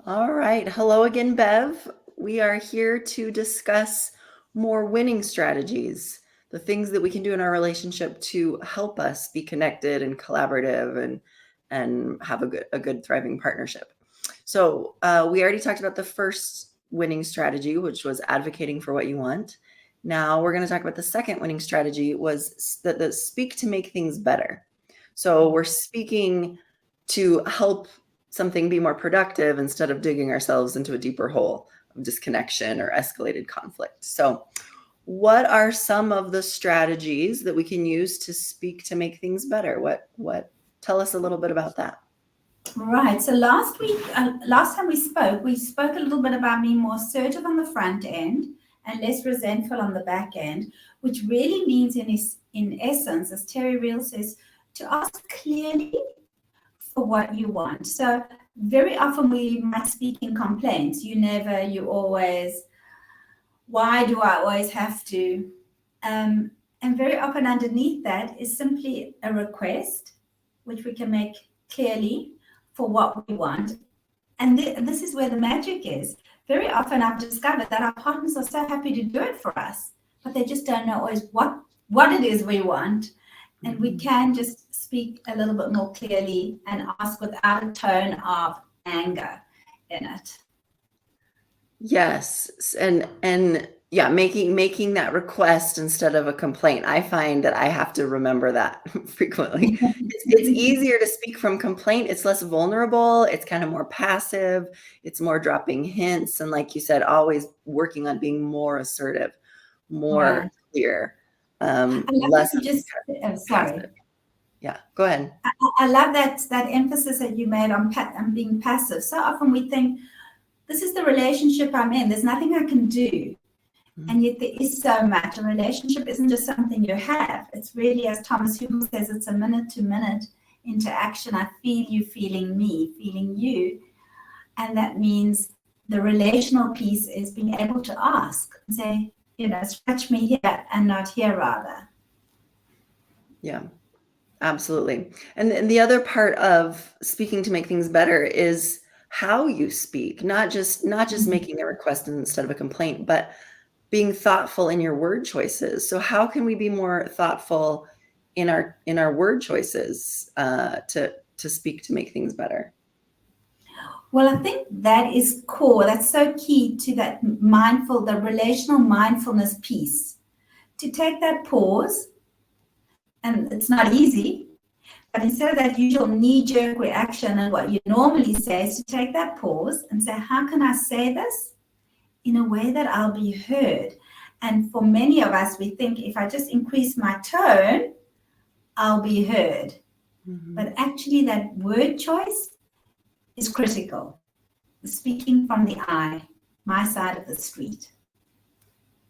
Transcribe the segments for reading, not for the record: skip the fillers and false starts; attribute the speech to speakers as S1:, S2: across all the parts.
S1: All right. Hello again, Bev. We are here to discuss more winning strategies, the things that we can do in our relationship to help us be connected and collaborative and have a good thriving partnership. So we already talked about the first winning strategy, which was advocating for what you want. Now we're going to talk about the second winning strategy was the speak to make things better. So we're speaking to help something be more productive instead of digging ourselves into a deeper hole of disconnection or escalated conflict. So, what are some of the strategies that we can use to speak to make things better? What tell us a little bit about that.
S2: Right. So last time we spoke a little bit about being more assertive on the front end and less resentful on the back end, which really means, in essence, as Terry Real says, to ask clearly for what you want. So very often we might speak in complaints. You never, you always. Why do I always have to? And very often underneath that is simply a request, which we can make clearly for what we want. And this is where the magic is. Very often I've discovered that our partners are so happy to do it for us, but they just don't know always what it is we want. And we can just speak a little bit more clearly and ask without a tone of anger in it.
S1: Yes, and yeah, making that request instead of a complaint. I find that I have to remember that frequently. It's easier to speak from complaint. It's less vulnerable. It's kind of more passive. It's more dropping hints, and like you said, always working on being more assertive, more
S2: Right.
S1: clear,
S2: I love
S1: less
S2: that you just, sorry.
S1: passive. Yeah, go ahead.
S2: I love that emphasis that you made on being passive. So often we think, this is the relationship I'm in. There's nothing I can do. And yet there is so much. A relationship isn't just something you have. It's really, as Thomas Hugel says, it's a minute-to-minute interaction. I feel you feeling me, feeling you. And that means the relational piece is being able to ask and say, scratch me here and not here, rather.
S1: Yeah. Absolutely. And the other part of speaking to make things better is how you speak, not just making a request instead of a complaint, but being thoughtful in your word choices. So how can we be more thoughtful in our word choices to speak to make things better?
S2: Well, I think that is core. That's so key to that the relational mindfulness piece. To take that pause, and it's not easy, but instead of that usual knee-jerk reaction and what you normally say is to take that pause and say, how can I say this in a way that I'll be heard? And for many of us, we think if I just increase my tone, I'll be heard. But actually that word choice is critical. Speaking from the I, my side of the street.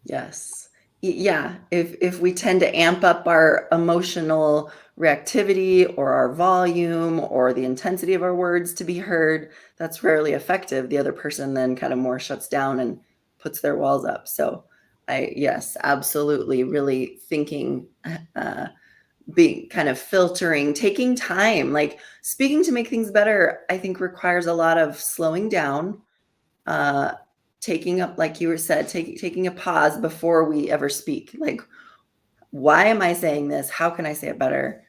S1: Yes. Yeah. If we tend to amp up our emotional reactivity or our volume or the intensity of our words to be heard, that's rarely effective. The other person then kind of more shuts down and puts their walls up. So yes, absolutely, really thinking, being kind of filtering, taking time, like speaking to make things better, I think requires a lot of slowing down, uh, taking up, like you were said, taking a pause before we ever speak. Like, why am I saying this? How can I say it better?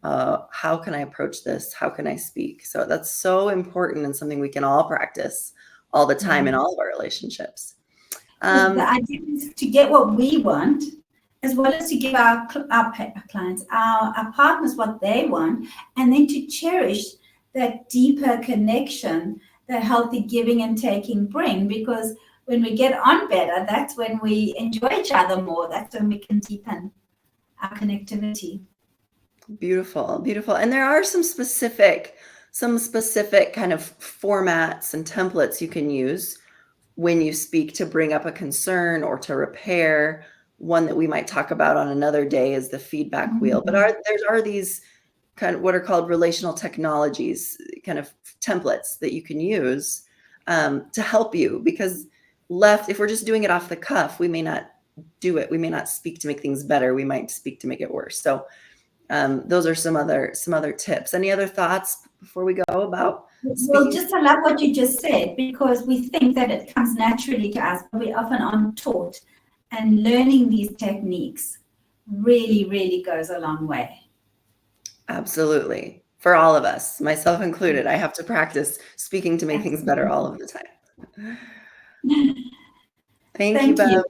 S1: How can I approach this? How can I speak? So that's so important and something we can all practice all the time in all of our relationships.
S2: The idea is to get what we want, as well as to give our clients, our partners what they want, and then to cherish that deeper connection that healthy giving and taking bring. Because when we get on better, that's when we enjoy each other more. That's when we can deepen our connectivity.
S1: Beautiful, beautiful. And there are some specific kind of formats and templates you can use when you speak to bring up a concern or to repair. One that we might talk about on another day is the feedback wheel. But there are these kind of what are called relational technologies, kind of templates that you can use to help you, because if we're just doing it off the cuff, we may not do it. We may not speak to make things better. We might speak to make it worse. So those are some other tips. Any other thoughts before we go about
S2: Well,
S1: speaking?
S2: I love what you just said, because we think that it comes naturally to us, but we often aren't taught. And learning these techniques really, really goes a long way.
S1: Absolutely. For all of us, myself included, I have to practice speaking to make things better all of the time. Thank you,
S2: Thank
S1: Bev.
S2: you.